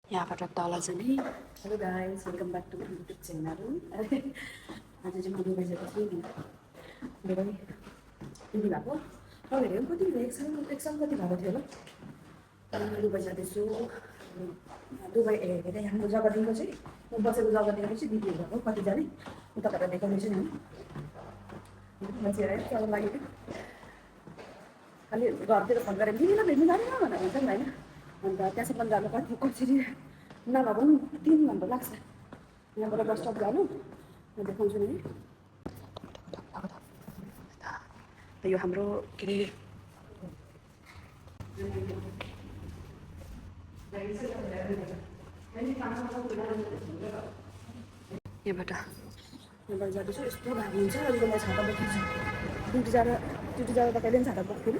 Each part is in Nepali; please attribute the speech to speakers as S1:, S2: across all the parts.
S1: यहाँबाट तल चाहिँ नि hello guys welcome back to my YouTube channel. आज चाहिँ म दुबई गएको छु नि। दुबई कति भएको तपाईँहरू कति एक्जाम कति भएको थियो होला। दुबई जाँदैछु। दुबई हेरेर हाम्रो जग्गादेखिको चाहिँ म बसेको जग्गादेखिको चाहिँ दिदीहरू भएको कतिजना म तपाईँहरूलाई देखाउनेछु नि। मान्छे आयो त्यहाँ लागि खालि घरतिर फोन गरेर दिदीलाई भेट्नु जाने भनेर भन्छ नि होइन। अन्त त्यहाँसम्म जानु कति कसरी नभए पनि 3 घन्टा लाग्छ यहाँबाट बस स्टप जानु। म देखाउँछु नि। यो हाम्रो के अरे यहाँबाट जाँदैछु। यस्तो घाम हुन्छ। अहिले म छाता बोकेको छु। ड्युटी जाँदा त कहिले पनि छाता बोक्थेन,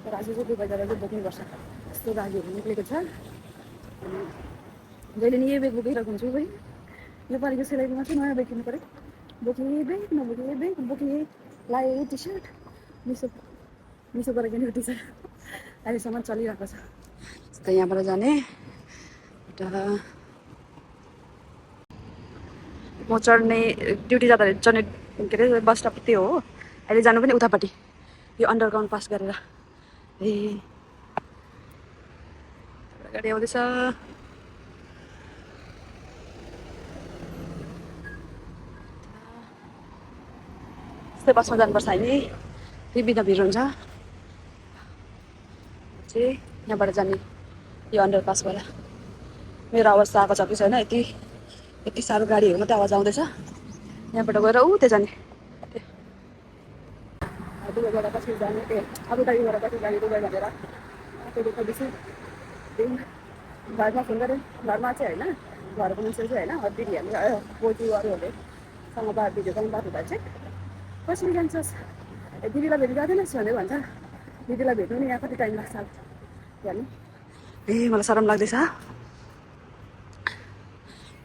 S1: तर आज चाहिँ दुबई जाँदा चाहिँ बोक्नुपर्छ। यस्तो गाडीहरू निक्लेको छ। अनि जहिले नि यही ब्याग बोकिरहेको हुन्छु है। योपालिको सिलाइमा चाहिँ नयाँ ब्याग किन्नु पऱ्यो। बोकिए ब्याग नबोकिए ब्याग बोकिए लाए टी सर्ट मिसोबाट किनेको टी सर्ट अहिलेसम्म चलिरहेको छ। यस्तो यहाँबाट जाने म चढ्ने ड्युटी जाँदा चढ्ने के अरे बस स्टप त्यो हो। अहिले जानु पनि उतापट्टि यो अन्डरग्राउन्ड पास गरेर। ए गाडी आउँदैछ। यस्तै बसमा जानुपर्छ अहिले। त्यही बिना भिड हुन्छ चाहिँ यहाँबाट जाने यो अन्डरपासबाट। मेरो आवाज त आएको छ कि छैन। यति साह्रो गाडीहरू मात्रै आवाज आउँदैछ। यहाँबाट गएर त्यहाँ जाने दुबईबाट कसरी जाने अबुधाबीबाट कसरी जाने दुबई भनेर त्यो देखाउँदैछु। घरमा फोन गरेँ। घरमा चाहिँ होइन, घरको मान्छेहरू चाहिँ होइन, दिदीहरूले बोजू अरूहरूलेसँग भिडियो कलमा बात हुँदा चाहिँ कसरी जान्छस् दिदीलाई भेट्नु जाँदैनस् भनेर भन्छ। दिदीलाई भेट्नु नि यहाँ कति टाइम लाग्छ भन्नु। मलाई शरम लाग्दैछ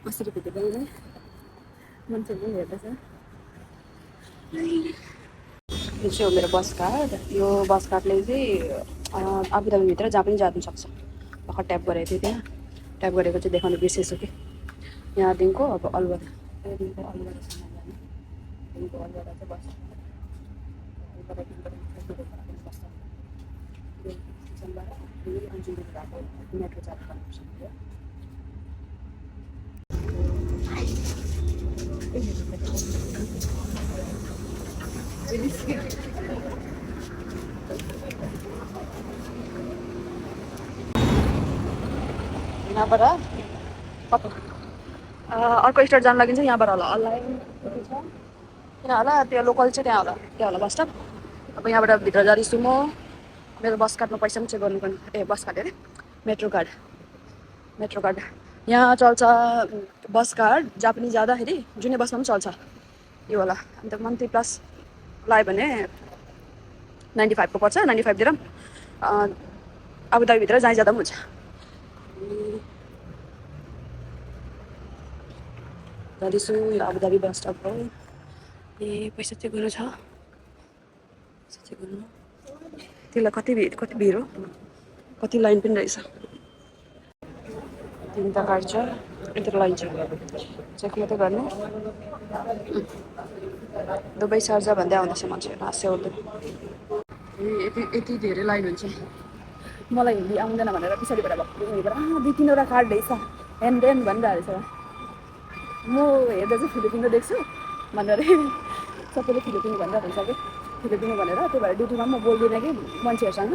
S1: कसरी भिडियो बनाउने। मान्छेहरू पनि हेर्दैछ। यो चाहिँ हो मेरो बस कार्ड। यो बस कार्डले चाहिँ अबुधाबीभित्र जहाँ पनि जानु सक्छ। भर्खर ट्याप गरेको थिएँ। त्यहाँ ट्याप गरेको चाहिँ देखाउनु बिर्सेछु कि यहाँदेखिको अब अलगढा त्यहाँदेखिको अलगढासम्म जाने। त्यहाँदेखिको अलगढा चाहिँ बस मेट्रो चार्ज गर्नुपर्छ। यहाँबाट अर्को स्टेट जानु लागि चाहिँ यहाँबाट होला अनलाइन त्यहाँ होला। त्यो लोकल चाहिँ त्यहाँ होला बस स्टप। अब यहाँबाट भित्र जाँदैछु म। मेरो बस कार्डमा पैसा पनि चेक गर्नुपर्ने। बस कार्ड अरे मेट्रो कार्ड यहाँ चल्छ। बस कार्ड जहाँ पनि जाँदाखेरि जुनै बसमा पनि चल्छ यो होला। अन्त मन्थली प्लस लगायो भने 95 को पर्छ। 95 दिएर अबुधाबीभित्र जहीँ जाँदा पनि हुन्छ। जाँदैछु यो अबुधाबी बस स्टप हो। पैसा चेक गर्नु छ। त्यसलाई कति भिड हो, कति लाइन पनि रहेछ। 3टा कार्ड छ, यत्रो लाइन छ। चेक मात्रै गर्ने। दुबई सर्जा भन्दै आउँदैछ मान्छेहरू हाँस्याउर्दै। यति धेरै लाइन हुन्छ। मलाई हिन्दी आउँदैन भनेर पछाडिबाट भक्कु 2-3वटा कार्ड रहेछ एन्ड देन भनिरहेको रहेछ। म हेर्दा चाहिँ फिलिपिनो देख्छु भनेर सबैले फिलिपिनो भनेर भन्छ कि फिलिपिनो भनेर। त्यही भएर ड्युटीमा पनि म बोल्दिनँ कि मान्छेहरूसँग।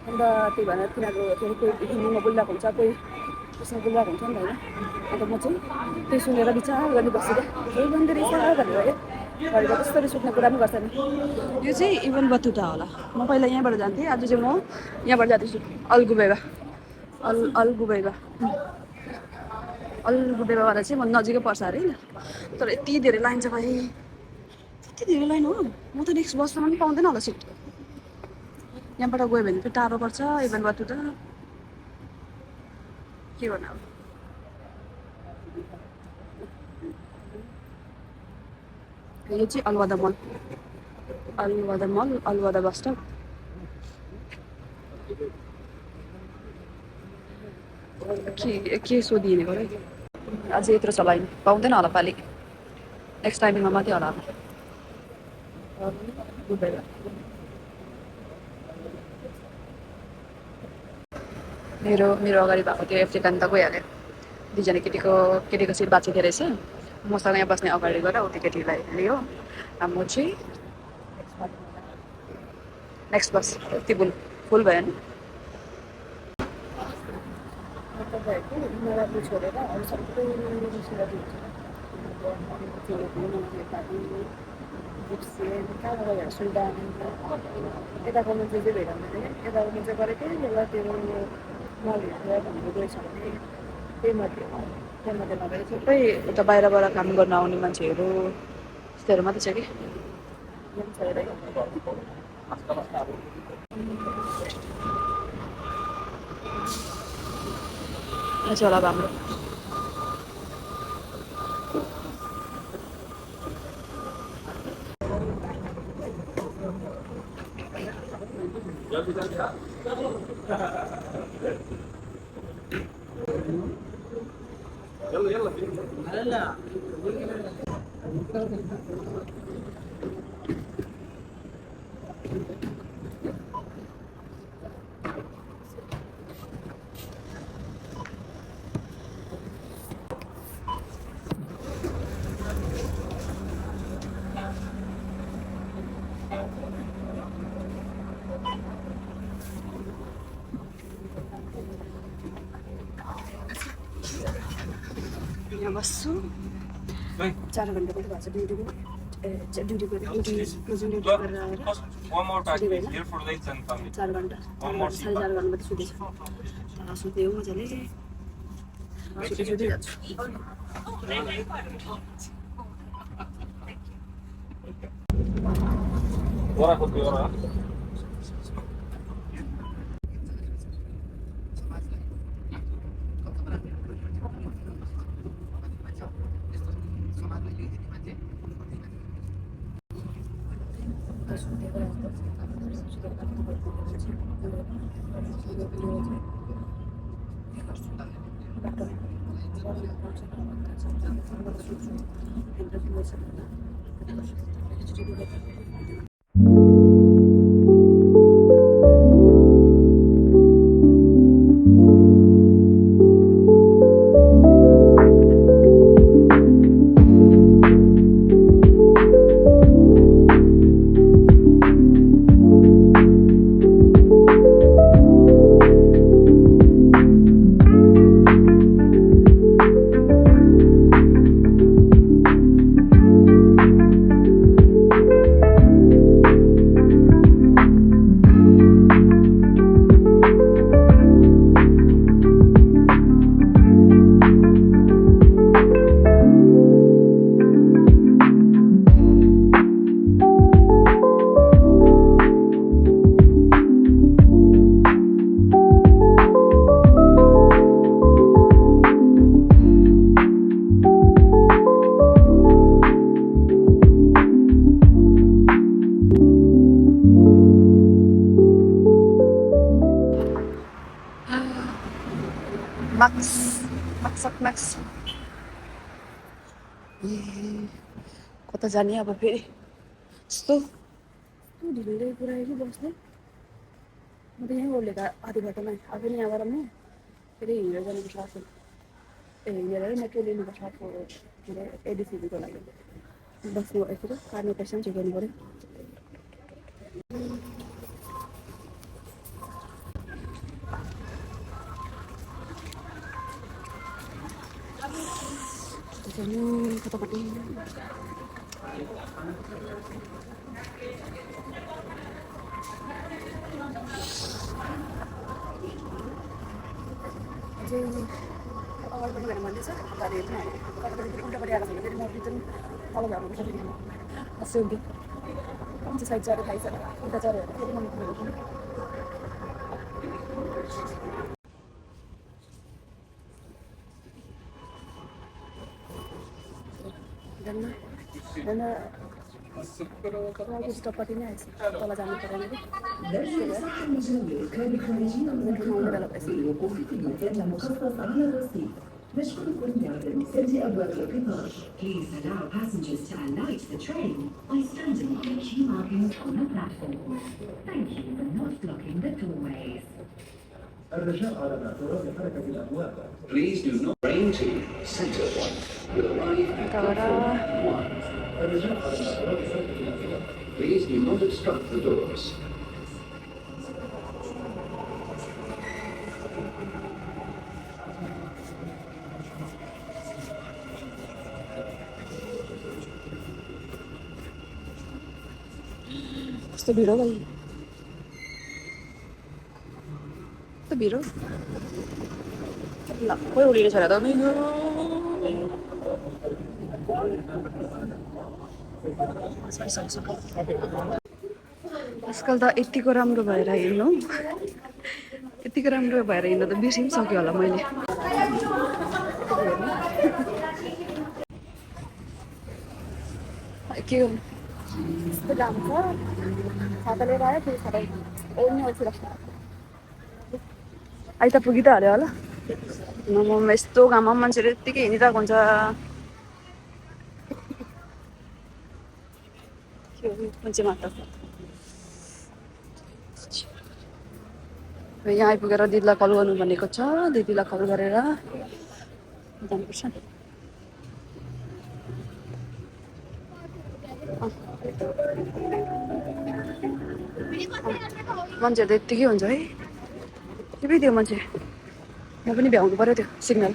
S1: अन्त त्यही भएर तिनीहरू कोही हिन्दीमा बोलिरहेको हुन्छ, कोही उसमा बोलिरहेको हुन्छ नि त होइन। अन्त म चाहिँ त्यही सुनेर विचार गर्ने बस्छु क्या केही गर्दो रहेछ भनेर। घरिको त्यस्तो रिस उठ्ने कुरा पनि गर्छ नि। यो चाहिँ इभन बतुता होला। म पहिला यहाँबाट जान्थेँ, आज चाहिँ म यहाँबाट जाँदैछु अलगुबेबाट चाहिँ म नजिकै पर्छ अरे। तर यति धेरै लाइन छ भाइ, यति धेरै लाइन हो। म त नेक्स्ट बससम्म पनि पाउँदैन होला सिट। यहाँबाट गयो भने चाहिँ टाढो पर्छ इभन बतुता। के गर्नु अब। यो चाहिँ अलवादा मल अलवादा बस स्टप। के सोधिने गरे अझै यत्रो चलाइन पाउँदैन होला पालि नेक्स्ट टाइमिङमा मात्रै होला मेरो मेरो अगाडि भएको त्यो एफ्रिकन त गइहाल्यो दुईजना केटीको सिट बाँचिँदो रहेछ मसँग यहाँ बस्ने अगाडि गएर उति केटीलाई लियो अब म चाहिँ नेक्स्ट बस यति फुल भयो नि छोडेर अरू सबै कहाँबाट सुल्तान यताको मान्छे चाहिँ भेटाउँदैन यताको मान्छे गरेकै बेला त्यो मलहरू भन्ने गएछ भने त्यही मात्रै नभएर सबै उता बाहिरबाट काम गर्न आउने मान्छेहरू त्यस्तोहरू मात्रै छ कि छ होला अब हाम्रो यहाँ बस्छु 4 घन्टा पनि भएको छ ड्युटी गरेर 4 घन्टा 4.5 घन्टा मात्रै सुतेछु सुत्यो मजाले सुत्दै जान्छु Max. कता जाने अब फेरि यस्तो ढिलो पुऱ्यायो कि बस्ने म त यहीँ ओर्लेको आधी बाटोमा अब नि यहाँबाट म फेरि हिँडेर जानुपर्छ आफू हिँडेर मेट्रो लिनुपर्छ आफू एडिसिबीको लागि बस्नु एकचोटि कार्ने पैसा पनि चेक गर्नु पऱ्यो कतापट्टि अगाडिपट्टि गएर भन्दैछ गाडी हेर्नु कतापट्टि उल्टापट्टि आएको छ भने फेरि म रिटर्न तल झर्नुपर्छ फेरि असेउली कुन चाहिँ साइड चढेर खाइछ उल्टा चढेर फेरि म स्टपपट्टि नै आएछ तल जानु परेन कि
S2: مشكور كل سيتي أبواب القطار. Please allow passengers to alight the train by standing on the queue markings on the platform. Thank you for not blocking the doorways. الرجاء على اعتراض حركة الأبواب. Please do not train to Center One. Will arrive at platform 1. الرجاء على اعتراض حركة الأبواب. Please do not obstruct the doors.
S1: कस्तो भिड हो भाइ कस्तो भिड हो ल कोही उडेको छ र त आजकल त यतिको राम्रो भएर हिँड्नु यतिको राम्रो भएर हिँड्नु त बिर्सिसक्यो होला मैले के गर्नु यस्तो दाम छ छाता लिएर आयो फेरि छाता ओर्ने अल्छी लाग्छ अहिले त पुगि त हाल्यो होला म यस्तो घाममा मान्छेहरू यत्तिकै हिँडिरहेको हुन्छ मान्छे मात्र यहाँ आइपुगेर दिदीलाई कल गर्नु भनेको छ दिदीलाई कल गरेर जानुपर्छ मान्छेहरू त यत्तिकै हुन्छ है के त्यो मान्छे म पनि भ्याउनु पर्यो त्यो सिग्नल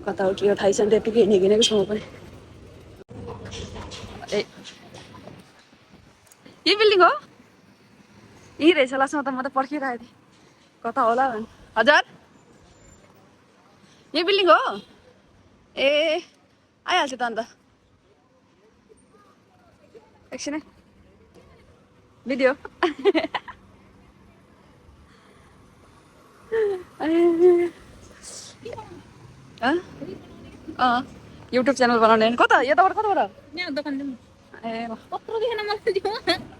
S1: कता हो यो थाहै छैन त्यत्तिकै हिँडेको छु म पनि ए यही बिल्डिङ हो यही रहेछ लास्टमा त म त पर्खिरहेको थिएँ कता होला भने हजुर यही बिल्डिङ हो ए आइहाल्छ त अन्त एकछिन भिडियो युट्युब च्यानल बनाउने कता यताबाट कताबाट ए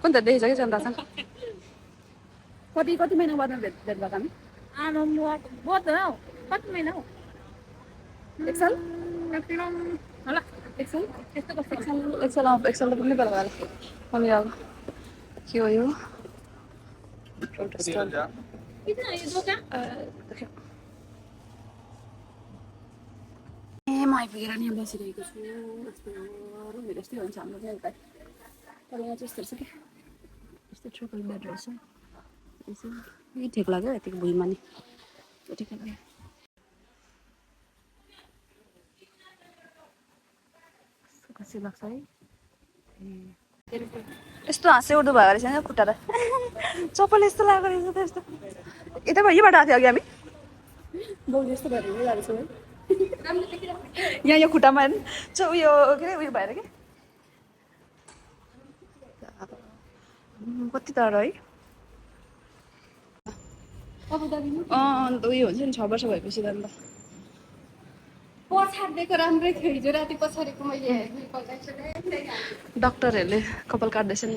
S1: कुन त देखेछ कि जनतासँग कति महिना बादमा भेट भएको हामी एक साल एक साल त पुग्नै पर्ला अनि अब के हो यो म आइपुगेर नि बसिरहेको छु रुमहरू यस्तै हुन्छ हाम्रो चाहिँ उता तर यहाँ चाहिँ यस्तो रहेछ कि यस्तो ट्रिपल बेड रहेछ यसो ठिक लाग्यो यतिको भुइँमा नि ठिक लाग्यो खुसी लाग्छ है यस्तो हाँसे उठ्दो भयो रहेछ नि खुट्टा त चप्पल यस्तो लागेको रहेछ त यस्तो यता योबाट आएको थियो अघि हामी बाउले यस्तो भएर हिँडिरहेको छु है यहाँ यो खुट्टामा उयो के अरे उयो भएर के कति टाढो है अन्त उयो हुन्छ नि 6 वर्ष भएपछि त अन्त
S3: पछाडिदिएको राम्रै थियो हिजो राति पछाडिको मैले
S1: डक्टरहरूले कपाल काट्दैछ नि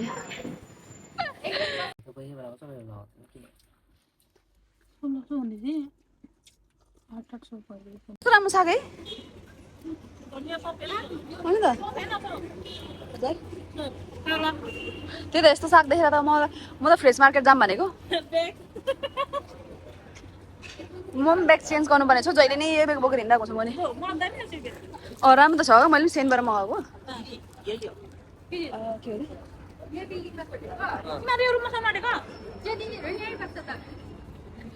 S1: कस्तो राम्रो साग है होइन त त्यही त यस्तो साग देखेर त म त फ्रेस मार्केट जाम भनेको म पनि ब्याग चेन्ज गर्नु पर्ने छु जहिले नै यही ब्याग बोकेर हिँडिरहेको छु मैले राम्रो त छ मैले पनि सेनबाट मगाएको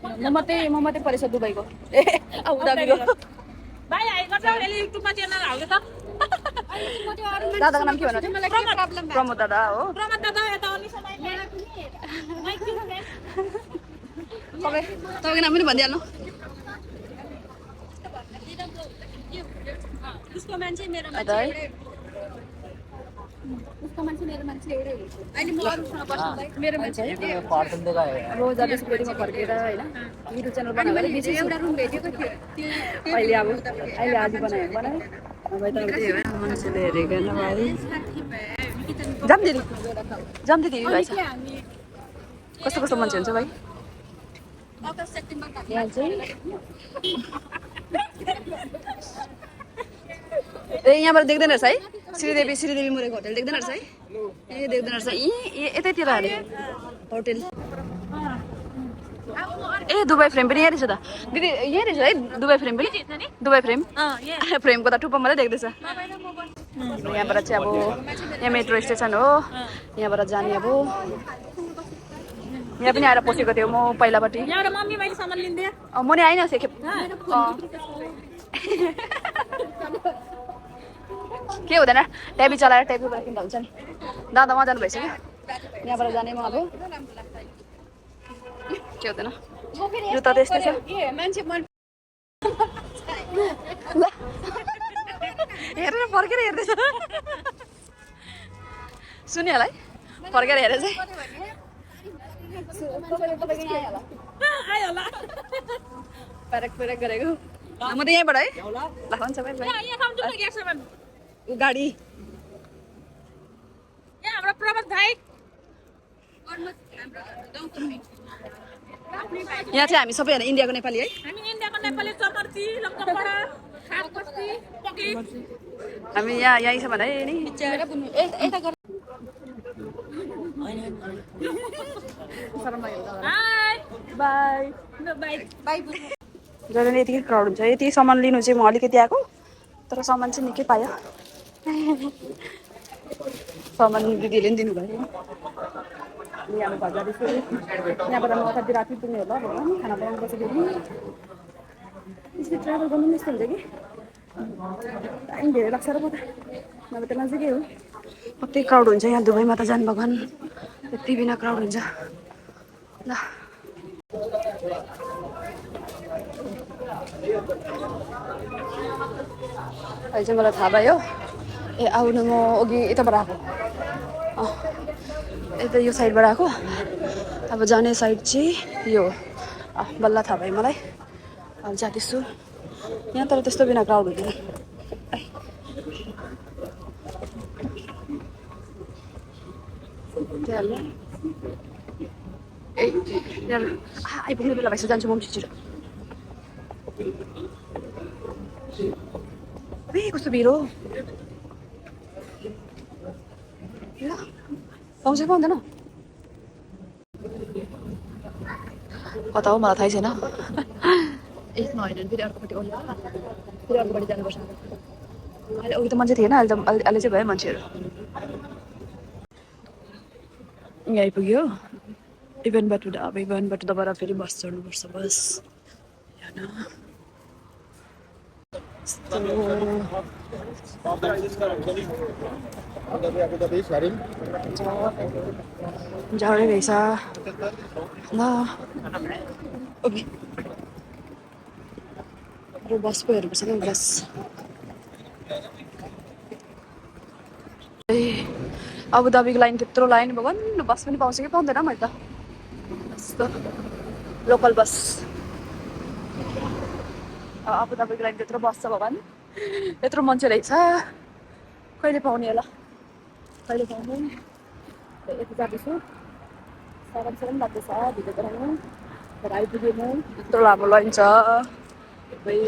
S1: म मात्रै परेछ दुबईको ए अबुधाबीको दादाको नाम के भन्नु प्रमोद दादा हो तपाईँको नाम पनि भनिदिइहाल्नु
S3: उसको मान्छे मेरो मान्छे एउटै हुन्छ अहिले म अरूसँग बस्नुलाई मेरो मान्छे
S1: अब जाँदैछु फेरिमा फर्केर होइन युट्युब च्यानल बनाएर
S3: मैले
S1: बिर्सेछु
S3: एउटा रुम भेटेको थियो त्यो
S1: अहिले अब अहिले आज बनायो बनायो नभए त त्यही हो मान्छेले हेरेको होइन भाइ जाम दिदी भाइ छ
S3: हामी
S1: कस्तो कस्तो मान्छे हुन्छ भाइ
S3: अगस्त सेप्टेम्बर
S1: यहाँ चाहिँ ए यहाँबाट देख्दैन रहेछ है श्रीदेवी मुरेको होटेल देख्दैन रहेछ है ए देख्दैन रहेछ यतैतिर अरे होटेल ए दुबई फ्रेम पनि यहाँ रहेछ त दिदी यहाँ रहेछ है दुबई फ्रेम पनि दुबई फ्रेम फ्रेमको त टुप्पो मात्रै देख्दैछ यहाँबाट चाहिँ अब यहाँ मेट्रो स्टेसन हो यहाँबाट जाने अब यहाँ पनि आएर पसेको थियो म पहिलापट्टि म नि आइन खेप के हुँदैन ट्याबी चलाएर ट्याबीबाट किन्दा हुन्छ नि दादा उहाँ जानु भइसक्यो यहाँबाट जाने म अब के हुँदैन जुत्ता त यस्तै छ हेरेर फर्केर हेर्दैछ सुन्यो होला है फर्केर हेरेर चाहिँ प्यारेक गरेको म त यहीँबाट है ल हुन्छ गाडी
S3: हाम्रो प्रभात भाइ
S1: यहाँ चाहिँ हामी सबैजना इन्डियाको नेपाली है
S3: हामी इन्डियाको नेपाली चमर्ची लक्कमपाडा खाटबस्ती पकी
S1: हामी यहीँ छ भने नि बाई जहिले नै यतिकै क्राउड हुन्छ यति सामान लिनु चाहिँ म अलिकति आएको तर सामान चाहिँ निकै पायो सामान दिदीहरूले पनि दिनुभयो यहाँ घर जाँदैछु यहाँबाट म कति राति पुग्ने होला भगवान् खाना बनाउनु पर्छ फेरि यसरी ट्राभल गर्नु पनि यस्तो हुन्छ कि टाइम धेरै लाग्छ र म त नभए त नजिकै हो कति क्राउड हुन्छ यहाँ दुबईमा त जानु भगवान् यति बिना क्राउड हुन्छ ल अहिले चाहिँ मलाई थाहा भयो ए आउनु म अघि यताबाट आएको यता यो साइडबाट आएको अब जाने साइड चाहिँ यो बल्ल थाहा भयो मलाई अब जाँदैछु यहाँ तर त्यस्तो बिना क्राउड हुँदैन ए आइपुग्ने बेला भएछ जान्छु म पनि छिटो ए कस्तो भिड हो ल पाउँछ कि पाउँदैन कता हो मलाई थाहै छैन यसमा होइन फेरि अर्कोपट्टि ओर्ला फेरि अर्कोपट्टि जानुपर्छ अहिले अघि त मान्छे थिएन अहिले चाहिँ भयो मान्छेहरू यहाँ आइपुग्यो इभेन्टबाट अब इभेन्टबाट दबाएर फेरि बस चढ्नुपर्छ बस झडै रहेछ ल बस पो हेर्नुपर्छ क्या बस ए अबुधाबीको लाइन त्यत्रो लाइन भगवान् बस पनि पाउँछ कि पाउँदैन मैले त यस्तो लोकल बस अबुधाबीको लाइन त्यत्रो बस छ भगवान् यत्रो मान्छे रहेछ कहिले पाउने होला कहिले पाउने यति जाँदैछु सरम लाग्दैछ भिडियो बनाउनु तर आइपुगेँ म यत्रो लामो लाइन छ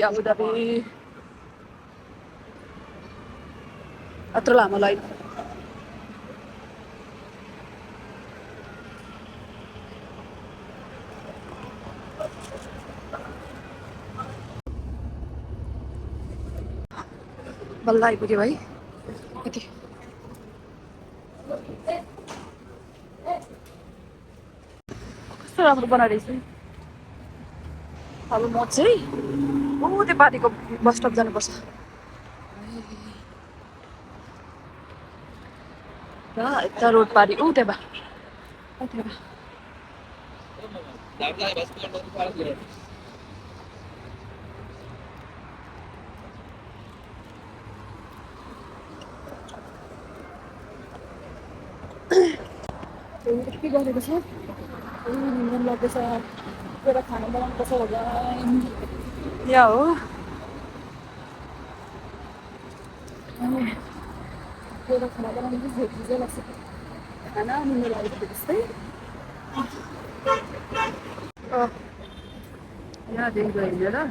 S1: अबुधाबी यत्रो लामो लाइन बल्ल आइपुग्यो भाइ यति कस्तो राम्रो बनाइरहेछ अब म चाहिँ त्यो पार्टीको बस स्टप जानुपर्छ ल यता रोड पारी त्यहाँ के गरेको छ निम्न लाग्दैछ गएर खाना बनाउनुपर्छ भगवान् या हो गएर खाना बनाउनु चाहिँ भेट्नु लाग्छ खाना निम्न लागेको त्यस्तै यहाँदेखि हिँडेर यहाँ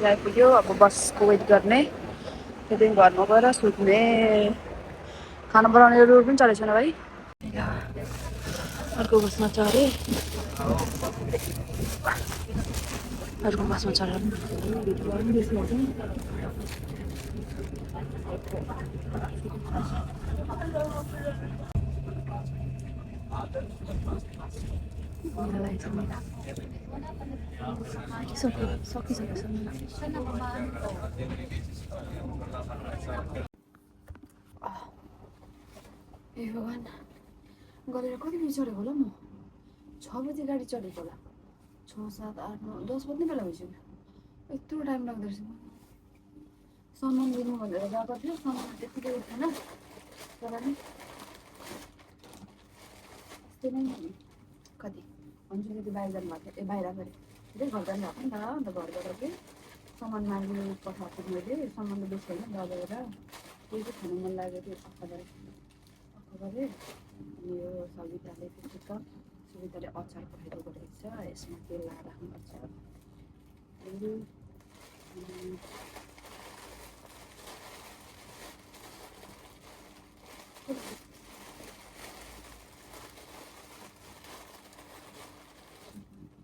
S1: आइपुग्यो अब बसको वेट गर्ने त्यहाँदेखि घरमा गएर सुत्ने खाना बनाउने रुल पनि चलेको छैन भाइ अर्को बसमा चढेँ अर्को बसमा चढेर सकिसकेछ ए भगवान् गरेर कति बजी चढेको होला म 6 बजी गाडी चढेको होला 6, 7, 8, 9, 10 बज्ने बेला भइसक्यो यत्रो टाइम लाग्दो रहेछ सामान लिनु भनेर गएको थियो सामान त्यतिकै उठेन तर नि त्यस्तै नै कति अन्जु दिदी बाहिर जानुभएको थियो बाहिर गरे त्यही घर जानु भएको नि त अन्त घरबाट चाहिँ सामान माग्नु पठाएको थियो मैले सामान त बेसी होइन दबाएर त्यही चाहिँ खानु मन लाग्यो त्यो अक्का गरेँ अनि यो सविताले सुविधाले अचार पठाइदिएको रहेछ यसमा तेल लगाएर राख्नुपर्छ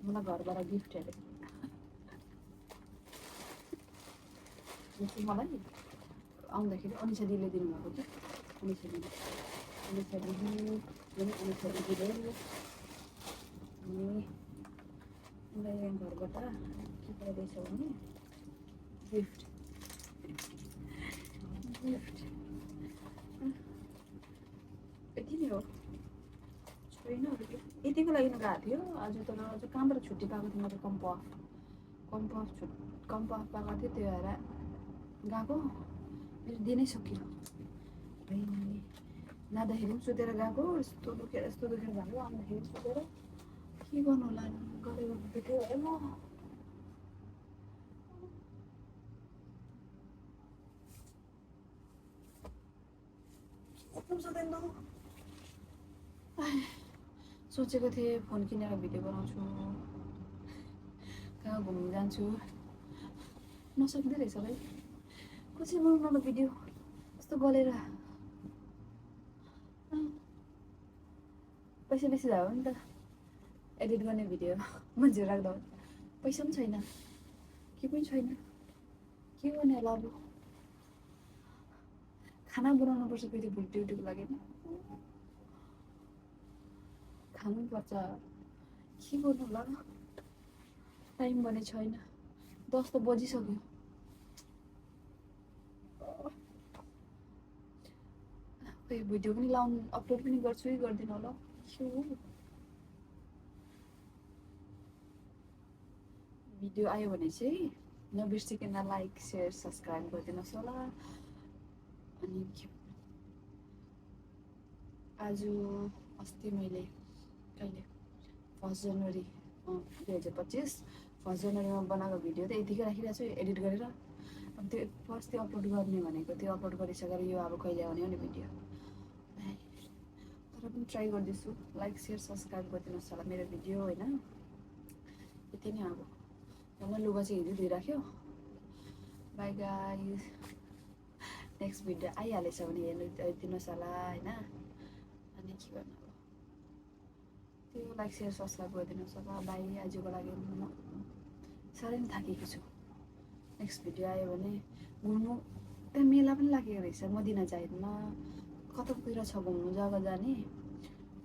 S1: मलाई घरबाट गिफ्ट हेरेको मलाई आउँदाखेरि अनिसा दिदीले दिनुभएको थियो अनिसा दिदीले अनि घरबाट के पाइरहेछ भने गिफ्ट यति नै हो छैन यतिको लागि गएको थियो आज तर अझ कहाँबाट छुट्टी पाएको थियो मैले कम्प अफ पाएको थियो त्यो भएर गएको मेरो दिनै सकियो नाँदाखेरि पनि सुतेर गएको यस्तो दुखेर गएको आउँदाखेरि सुतेर के गर्नु होला गरेको भेट्यो है म सोचेको थिएँ फोन किनेर भिडियो बनाउँछु कहाँ घुम्नु जान्छु नसक्दै रहेछ भाइ कसरी बनाउनु भिडियो यस्तो गलेर पैसा बेसी भयो नि त एडिट गर्ने भिडियो मान्छे राख्दा पैसा पनि छैन के पनि छैन के गर्ने होला अब खाना बनाउनुपर्छ फेरि भोलि ड्युटीको लागि खानुपर्छ के गर्नु होला टाइम भने छैन 10 त बजिसक्यो खोइ भिडियो पनि अपलोड पनि गर्छु कि गर्दिनँ होला भिडियो आयो भने चाहिँ नबिर्सिकन लाइक सेयर सब्सक्राइब गरिदिनुहोस् होला अनि आज अस्ति मैले कहिले 1 जनवरी 2025 1 जनवरीमा बनाएको भिडियो त यतिकै राखिरहेको छु एडिट गरेर अब त्यो फर्स्ट त्यो अपलोड गर्ने भनेको त्यो अपलोड गरिसकेर यो अब कहिले आउने हो नि भिडियो तर पनि ट्राई गर्दैछु लाइक सेयर सब्सक्राइब गरिदिनुहोस् होला मेरो भिडियो होइन यति नै अब मलाई लुगा चाहिँ हिजो धोइराख्यो बाई गाइस नेक्स्ट भिडियो आइहालेछ भने हेरिदिनुहोस् होला होइन अनि के गर्नु अब त्यो लाइक सेयर सब्सक्राइब गरिदिनुहोस् होला बाई आजको लागि म साह्रै नै थाकेको छु नेक्स्ट भिडियो आयो भने घुम्नु त्यहाँ मेला पनि लागेको रहेछ मदिना जाहिदमा कतातिर छ घुम्नु जग्गा जाने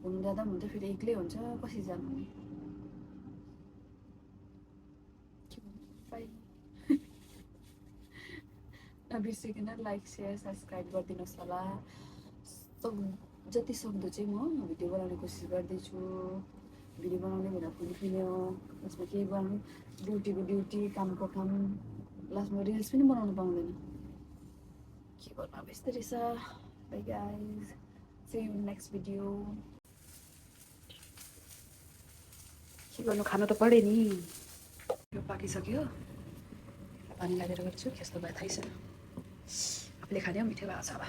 S1: घुम्नु जाँदा पनि हुन्छ फेरि एक्लै हुन्छ कसरी जानु नि नबिर्सिकन लाइक सेयर सब्सक्राइब गरिदिनुहोस् होला जति सक्दो चाहिँ म भिडियो बनाउने कोसिस गर्दैछु भिडियो बनाउने भनेर फुल किन्यो त्यसमा केही बनाउनु ड्युटीको ड्युटी कामको काम लास्टमा रिल्स पनि बनाउनु पाउँदैन के गर्नु अब यस्तै रहेछ bye guys see you next video के गर्नु खानु त पऱ्यो नि यो पाकिसक्यो पानी लागेर गर्छु कस्तो भयो थाहै छैन आफूले खाने हो मिठो भएको छ अब